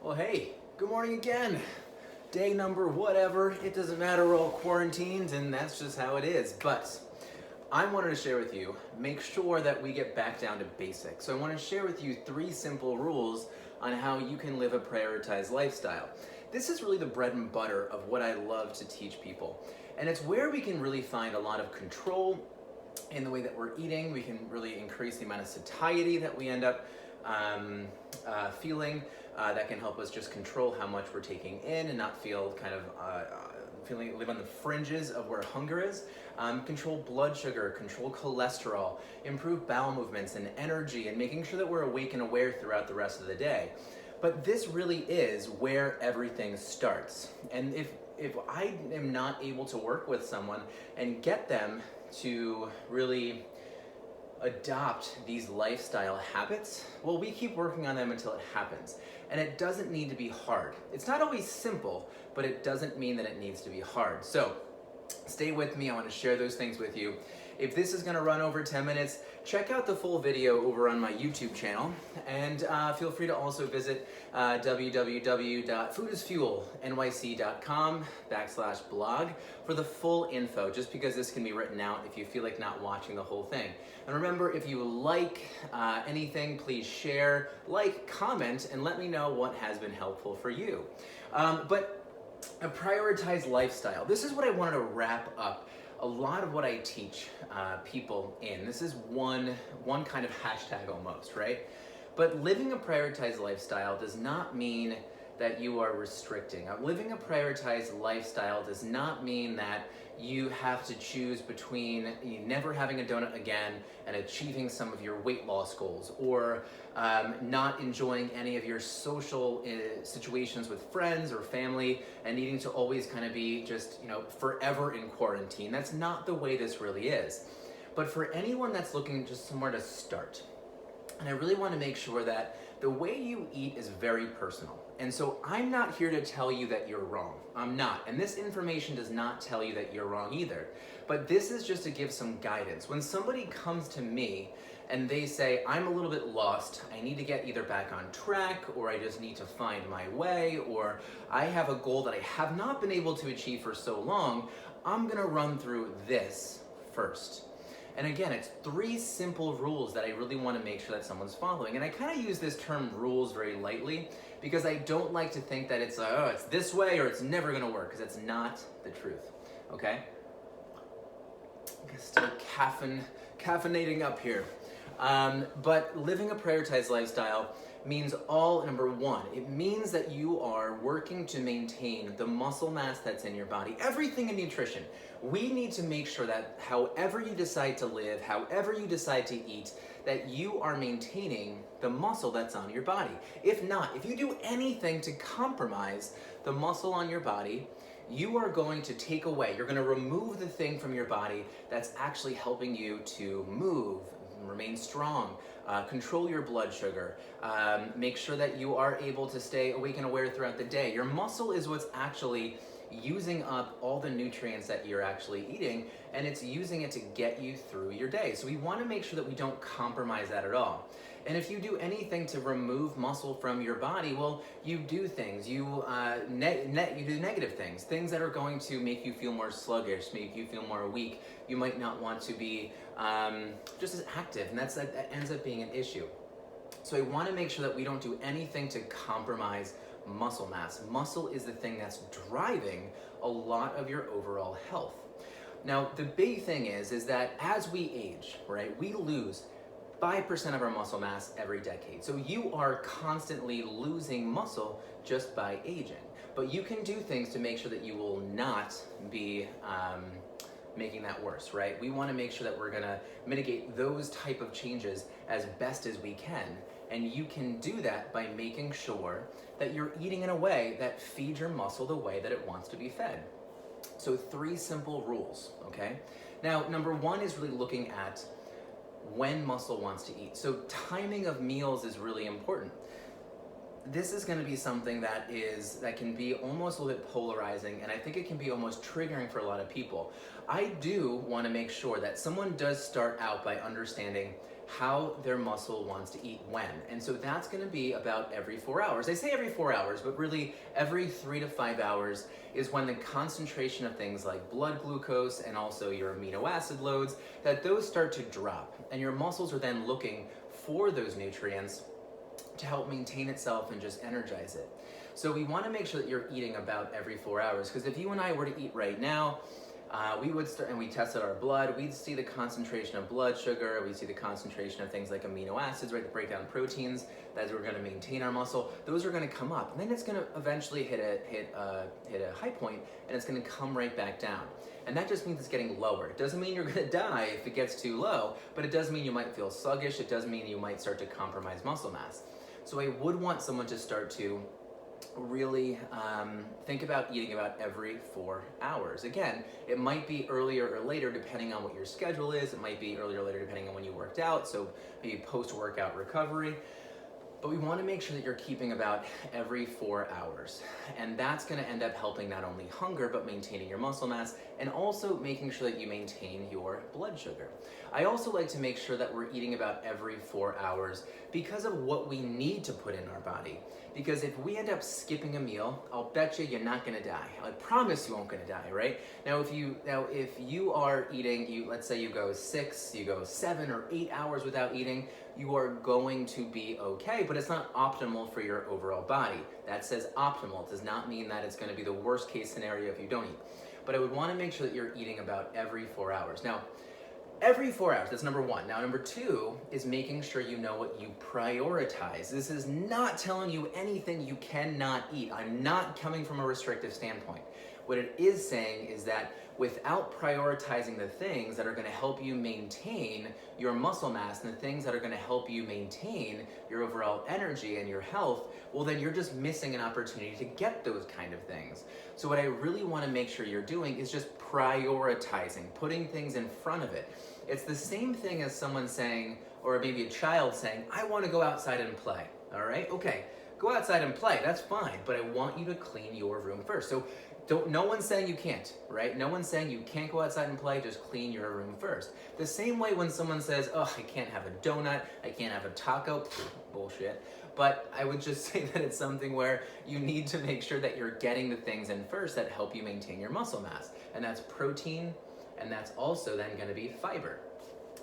Well, hey, good morning again. Day number whatever, it doesn't matter, we're all quarantined and that's just how it is. But I wanted to share with you, make sure that we get back down to basics. So I want to share with you 3 simple rules on how you can live a prioritized lifestyle. This is really the bread and butter of what I love to teach people. And it's where we can really find a lot of control in the way that we're eating. We can really increase the amount of satiety that we end up feeling. That can help us just control how much we're taking in and not feel kind of live on the fringes of where hunger is. Control blood sugar, control cholesterol, improve bowel movements and energy, and making sure that we're awake and aware throughout the rest of the day. But this really is where everything starts. And if I am not able to work with someone and get them to really adopt these lifestyle habits, well, we keep working on them until it happens. And it doesn't need to be hard. It's not always simple, but it doesn't mean that it needs to be hard. So stay with me, I want to share those things with you. If this is going to run over 10 minutes, check out the full video over on my YouTube channel, and feel free to also visit www.foodisfuelnyc.com/blog for the full info, just because this can be written out if you feel like not watching the whole thing. And remember, if you like anything, please share, like, comment, and let me know what has been helpful for you. But a prioritized lifestyle, this is what I wanted to wrap up a lot of what I teach people in. This is one kind of hashtag almost, right? But living a prioritized lifestyle does not mean that you are restricting. Living a prioritized lifestyle does not mean that you have to choose between never having a donut again and achieving some of your weight loss goals, or not enjoying any of your social situations with friends or family and needing to always kind of be just, forever in quarantine. That's not the way this really is. But for anyone that's looking just somewhere to start, and I really want to make sure that the way you eat is very personal. And so I'm not here to tell you that you're wrong. I'm not. And this information does not tell you that you're wrong either. But this is just to give some guidance. When somebody comes to me and they say, I'm a little bit lost, I need to get either back on track, or I just need to find my way, or I have a goal that I have not been able to achieve for so long, I'm gonna run through this first. And again, it's 3 simple rules that I really want to make sure that someone's following. And I kind of use this term rules very lightly because I don't like to think that it's it's this way or it's never going to work, because it's not the truth. Okay? Still caffeinating up here. But living a prioritized lifestyle means number 1, it means that you are working to maintain the muscle mass that's in your body. Everything in nutrition. We need to make sure that however you decide to live, however you decide to eat, that you are maintaining the muscle that's on your body. If not, if you do anything to compromise the muscle on your body, you are going to take away, you're going to remove the thing from your body that's actually helping you to move, remain strong, control your blood sugar, make sure that you are able to stay awake and aware throughout the day. Your muscle is what's actually using up all the nutrients that you're actually eating, and it's using it to get you through your day. So we want to make sure that we don't compromise that at all. And if you do anything to remove muscle from your body, well, you do things. You do negative things that are going to make you feel more sluggish, make you feel more weak. You might not want to be just as active, and that ends up being an issue. So I want to make sure that we don't do anything to compromise muscle mass. Muscle is the thing that's driving a lot of your overall health. Now, the big thing is that as we age, right, we lose 5% of our muscle mass every decade. So you are constantly losing muscle just by aging. But you can do things to make sure that you will not be making that worse, right? We want to make sure that we're going to mitigate those type of changes as best as we can. And you can do that by making sure that you're eating in a way that feeds your muscle the way that it wants to be fed. So 3 simple rules, okay? Now, number 1 is really looking at when muscle wants to eat. So timing of meals is really important. This is going to be something that can be almost a little bit polarizing, and I think it can be almost triggering for a lot of people. I do want to make sure that someone does start out by understanding how their muscle wants to eat when. And so that's going to be about every 4 hours. I say every 4 hours, but really every 3 to 5 hours is when the concentration of things like blood glucose and also your amino acid loads, that those start to drop. And your muscles are then looking for those nutrients to help maintain itself and just energize it. So we want to make sure that you're eating about every 4 hours, because if you and I were to eat right now, we would start, and we tested our blood, we'd see the concentration of blood sugar, we'd see the concentration of things like amino acids, right, the breakdown proteins that we're going to maintain our muscle. Those are going to come up, and then it's going to eventually hit a high point, and it's going to come right back down. And that just means it's getting lower. It doesn't mean you're going to die if it gets too low, but it does mean you might feel sluggish. It does mean you might start to compromise muscle mass. So I would want someone to start to really think about eating about every 4 hours. Again, it might be earlier or later depending on what your schedule is. It might be earlier or later depending on when you worked out, so maybe post-workout recovery. But we want to make sure that you're keeping about every 4 hours. And that's going to end up helping not only hunger, but maintaining your muscle mass, and also making sure that you maintain your blood sugar. I also like to make sure that we're eating about every 4 hours because of what we need to put in our body. Because if we end up skipping a meal, I'll bet you're not going to die. I promise you won't going to die, right? Now, if you are eating, let's say you go 6, you go 7 or 8 hours without eating, you are going to be okay, but it's not optimal for your overall body. That says optimal. It does not mean that it's going to be the worst case scenario if you don't eat. But I would want to make sure that you're eating about every 4 hours. Now, every 4 hours, that's number one. Now, number two is making sure you know what you prioritize. This is not telling you anything you cannot eat. I'm not coming from a restrictive standpoint. What it is saying is that without prioritizing the things that are going to help you maintain your muscle mass and the things that are going to help you maintain your overall energy and your health, well, then you're just missing an opportunity to get those kind of things. So what I really want to make sure you're doing is just prioritizing, putting things in front of it. It's the same thing as someone saying, or maybe a child saying, I want to go outside and play. All right? Okay, go outside and play. That's fine. But I want you to clean your room first. So no one's saying you can't, right? No one's saying you can't go outside and play, just clean your room first. The same way when someone says, oh, I can't have a donut, I can't have a taco, bullshit. But I would just say that it's something where you need to make sure that you're getting the things in first that help you maintain your muscle mass. And that's protein, and that's also then going to be fiber.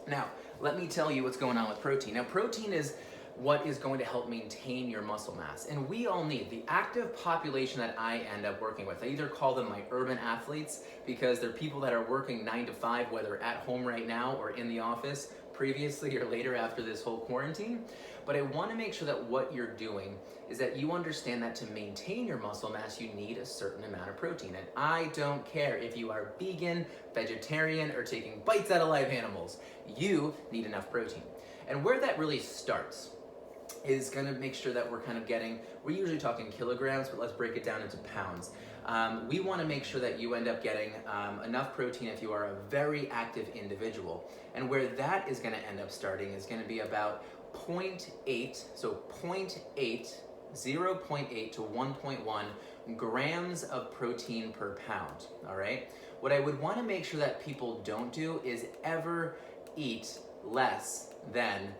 Now, let me tell you what's going on with protein. Now, protein is what is going to help maintain your muscle mass. And we all need the active population that I end up working with. I either call them my urban athletes because they're people that are working 9 to 5, whether at home right now or in the office previously or later after this whole quarantine. But I want to make sure that what you're doing is that you understand that to maintain your muscle mass, you need a certain amount of protein. And I don't care if you are vegan, vegetarian, or taking bites out of live animals. You need enough protein. And where that really starts is going to make sure that we're usually talking kilograms, but let's break it down into pounds. We want to make sure that you end up getting enough protein if you are a very active individual. And where that is going to end up starting is going to be about 0.8, so 0.8 to 1.1 grams of protein per pound, all right? What I would want to make sure that people don't do is ever eat less than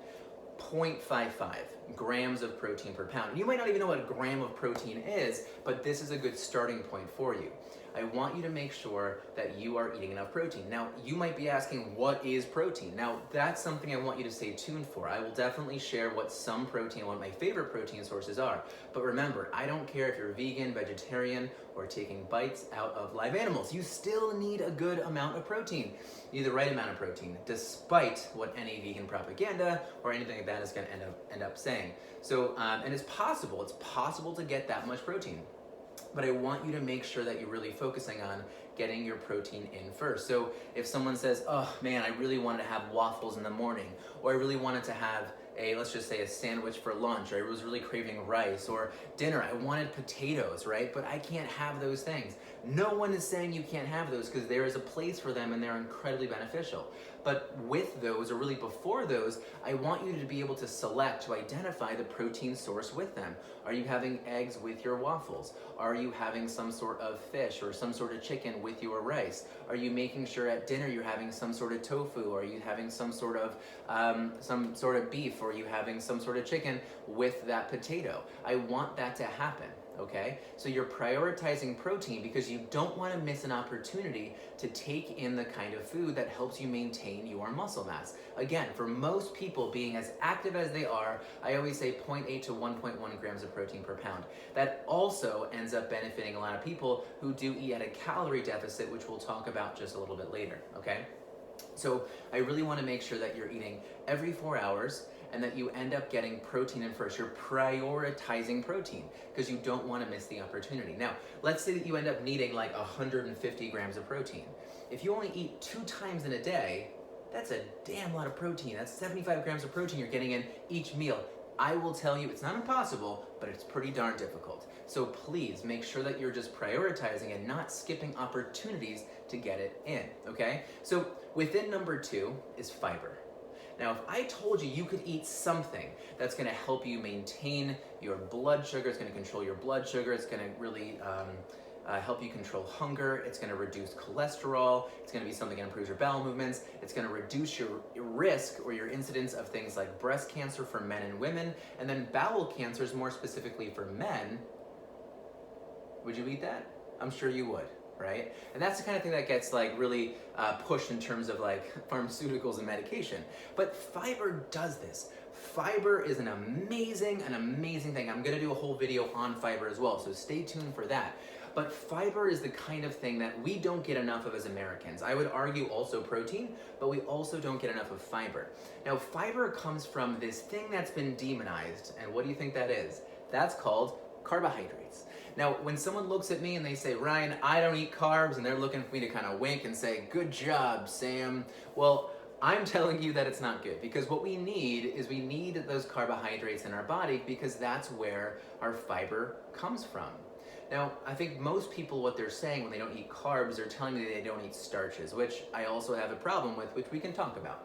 0.55 grams of protein per pound. You might not even know what a gram of protein is, but this is a good starting point for you. I want you to make sure that you are eating enough protein. Now, you might be asking, what is protein? Now, that's something I want you to stay tuned for. I will definitely share what some protein, one of my favorite protein sources are. But remember, I don't care if you're vegan, vegetarian, or taking bites out of live animals. You still need a good amount of protein. You need the right amount of protein, despite what any vegan propaganda or anything like that is going to end up saying. So, and it's possible to get that much protein. But I want you to make sure that you're really focusing on getting your protein in first. So if someone says, oh man, I really wanted to have waffles in the morning, or I really wanted to have let's just say a sandwich for lunch, or I was really craving rice, or dinner, I wanted potatoes, right? But I can't have those things. No one is saying you can't have those because there is a place for them and they're incredibly beneficial. But with those, or really before those, I want you to be able to select, to identify the protein source with them. Are you having eggs with your waffles? Are you having some sort of fish or some sort of chicken with your rice? Are you making sure at dinner you're having some sort of tofu? Are you having some sort of beef? Or are you having some sort of chicken with that potato? I want that to happen. Okay, so you're prioritizing protein because you don't want to miss an opportunity to take in the kind of food that helps you maintain your muscle mass. Again, for most people being as active as they are, I always say 0.8 to 1.1 grams of protein per pound. That also ends up benefiting a lot of people who do eat at a calorie deficit, which we'll talk about just a little bit later, okay? So I really want to make sure that you're eating every 4 hours and that you end up getting protein in first. You're prioritizing protein because you don't want to miss the opportunity. Now, let's say that you end up needing like 150 grams of protein. If you only eat 2 times in a day, that's a damn lot of protein. That's 75 grams of protein you're getting in each meal. I will tell you, it's not impossible, but it's pretty darn difficult. So please make sure that you're just prioritizing and not skipping opportunities to get it in, okay? So within number 2 is fiber. Now, if I told you you could eat something that's going to help you maintain your blood sugar, it's going to control your blood sugar, it's going to really help you control hunger, it's going to reduce cholesterol, it's going to be something that improves your bowel movements, it's going to reduce your risk or your incidence of things like breast cancer for men and women, and then bowel cancers more specifically for men, would you eat that? I'm sure you would. Right? And that's the kind of thing that gets like really pushed in terms of like pharmaceuticals and medication. But fiber does this. Fiber is an amazing thing. I'm gonna do a whole video on fiber as well, so stay tuned for that. But fiber is the kind of thing that we don't get enough of as Americans. I would argue also protein, but we also don't get enough of fiber. Now, fiber comes from this thing that's been demonized, and what do you think that is? That's called carbohydrates. Now, when someone looks at me and they say, Ryan, I don't eat carbs, and they're looking for me to kind of wink and say, good job, Sam. Well, I'm telling you that it's not good, because what we need is we need those carbohydrates in our body because that's where our fiber comes from. Now, I think most people, what they're saying when they don't eat carbs, they're telling me they don't eat starches, which I also have a problem with, which we can talk about.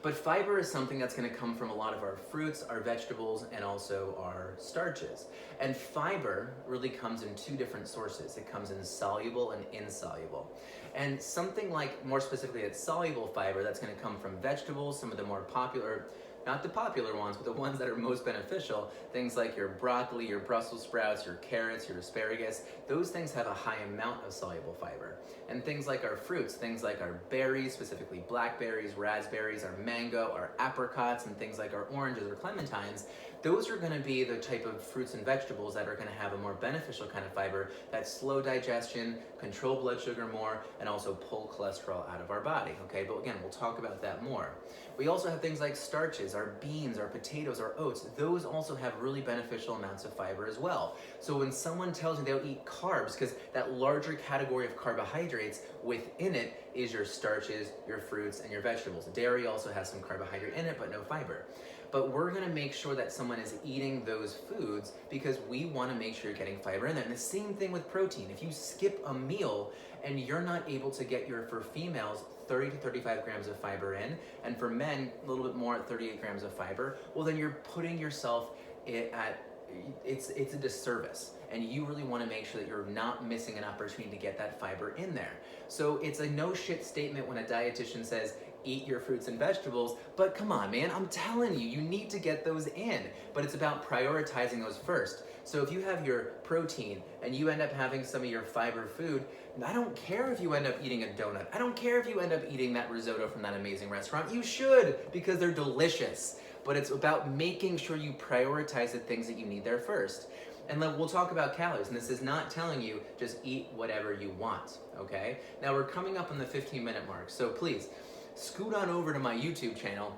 But fiber is something that's going to come from a lot of our fruits, our vegetables, and also our starches. And fiber really comes in 2 different sources. It comes in soluble and insoluble. And something like, more specifically, it's soluble fiber that's going to come from vegetables, some of the more popular, not the popular ones, but the ones that are most beneficial, things like your broccoli, your Brussels sprouts, your carrots, your asparagus, those things have a high amount of soluble fiber. And things like our fruits, things like our berries, specifically blackberries, raspberries, our mango, our apricots, and things like our oranges or clementines, those are going to be the type of fruits and vegetables that are going to have a more beneficial kind of fiber that slow digestion, control blood sugar more, and also pull cholesterol out of our body, okay? But again, we'll talk about that more. We also have things like starches, our beans, our potatoes, our oats. Those also have really beneficial amounts of fiber as well. So when someone tells you they'll eat carbs, because that larger category of carbohydrates within it is your starches, your fruits, and your vegetables. Dairy also has some carbohydrate in it, but no fiber. But we're gonna make sure that someone is eating those foods because we wanna make sure you're getting fiber in there. And the same thing with protein. If you skip a meal and you're not able to get for females, 30 to 35 grams of fiber in, and for men, a little bit more at 38 grams of fiber, well then you're putting yourself it's a disservice. And you really want to make sure that you're not missing an opportunity to get that fiber in there. So it's a no shit statement when a dietitian says, eat your fruits and vegetables, but come on, man, I'm telling you, you need to get those in, but it's about prioritizing those first. So if you have your protein and you end up having some of your fiber food, I don't care if you end up eating a donut. I don't care if you end up eating that risotto from that amazing restaurant. You should, because they're delicious. But it's about making sure you prioritize the things that you need there first. And then we'll talk about calories, and this is not telling you just eat whatever you want, okay? Now we're coming up on the 15-minute mark, so please scoot on over to my YouTube channel,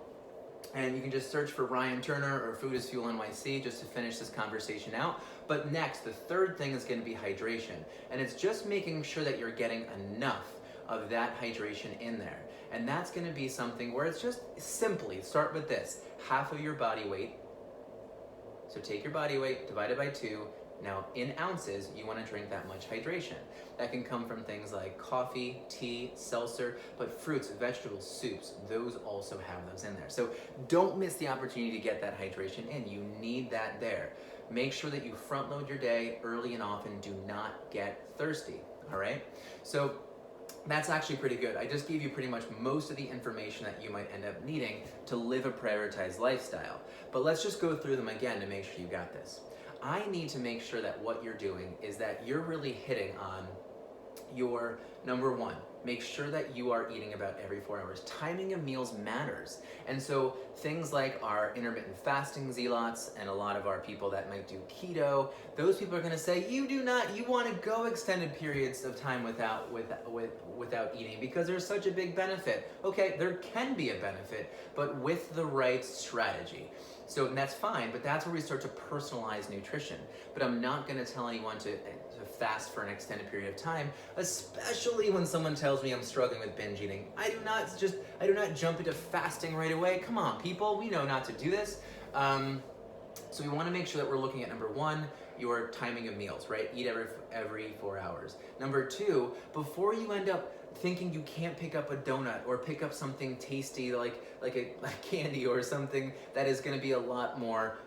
and you can just search for Ryan Turner or Food is Fuel NYC just to finish this conversation out. But next, the third thing is going to be hydration, and it's just making sure that you're getting enough of that hydration in there. And that's going to be something where it's just simply, start with this, half of your body weight. So take your body weight, divide it by 2, Now, in ounces, you want to drink that much hydration. That can come from things like coffee, tea, seltzer, but fruits, vegetables, soups, those also have those in there. So don't miss the opportunity to get that hydration in. You need that there. Make sure that you front load your day early and often. Do not get thirsty, all right? So that's actually pretty good. I just gave you pretty much most of the information that you might end up needing to live a prioritized lifestyle. But let's just go through them again to make sure you got this. I need to make sure that what you're doing is that you're really hitting on your number one. Make sure that you are eating about every 4 hours. Timing of meals matters. And so things like our intermittent fasting zealots and a lot of our people that might do keto, those people are gonna say, you wanna go extended periods of time without eating because there's such a big benefit. Okay, there can be a benefit, but with the right strategy. So that's fine, but that's where we start to personalize nutrition. But I'm not gonna tell anyone to fast for an extended period of time, especially when someone tells me I'm struggling with binge eating. I do not jump into fasting right away. Come on, people, we know not to do this. So we wanna make sure that we're looking at number one, your timing of meals, right? Eat every 4 hours. Number two, before you end up thinking you can't pick up a donut or pick up something tasty like a candy or something that is going to be a lot more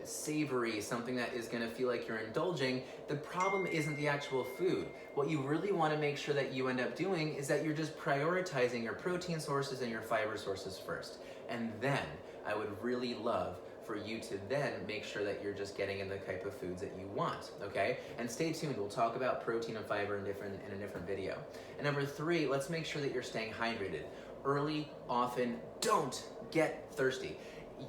savory, something that is going to feel like you're indulging, the problem isn't the actual food. What you really want to make sure that you end up doing is that you're just prioritizing your protein sources and your fiber sources first. And then I would really love for you to then make sure that you're just getting in the type of foods that you want, okay? And stay tuned, we'll talk about protein and fiber in a different video. And number three, let's make sure that you're staying hydrated. Early, often, don't get thirsty.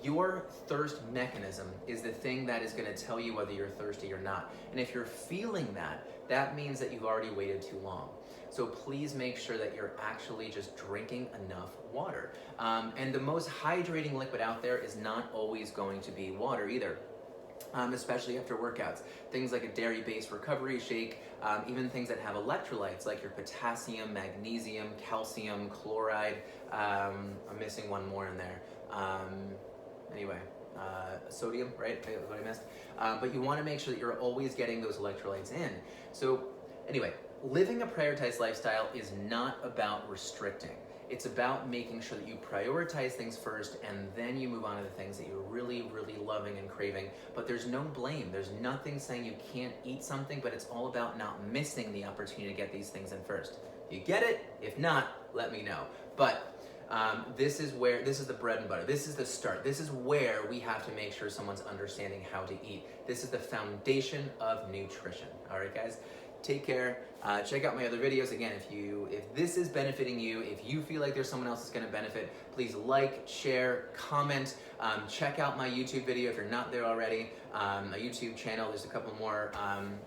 Your thirst mechanism is the thing that is gonna tell you whether you're thirsty or not. And if you're feeling that, that means that you've already waited too long. So please make sure that you're actually just drinking enough water. And the most hydrating liquid out there is not always going to be water either. Especially after workouts. Things like a dairy-based recovery shake, even things that have electrolytes like your potassium, magnesium, calcium, chloride. I'm missing one more in there. Sodium, right? That's what I missed. But you want to make sure that you're always getting those electrolytes in. So anyway, living a prioritized lifestyle is not about restricting. It's about making sure that you prioritize things first and then you move on to the things that you're really, really loving and craving. But there's no blame. There's nothing saying you can't eat something, but it's all about not missing the opportunity to get these things in first. You get it? If not, let me know. But this is the bread and butter. This is the start. This is where we have to make sure someone's understanding how to eat. This is the foundation of nutrition. All right, guys? Take care. Check out my other videos. Again, if this is benefiting you, if you feel like there's someone else that's going to benefit, please like, share, comment. Check out my YouTube video if you're not there already. My YouTube channel, there's a couple more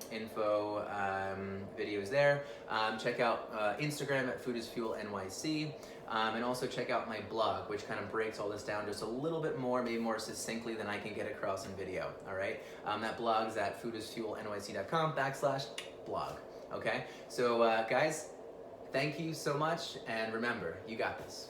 info videos there. Check out Instagram at Food is Fuel NYC. And also check out my blog, which kind of breaks all this down just a little bit more, maybe more succinctly than I can get across in video, all right? That blog is at foodisfuelnyc.com/blog, okay? So guys, thank you so much, and remember, you got this.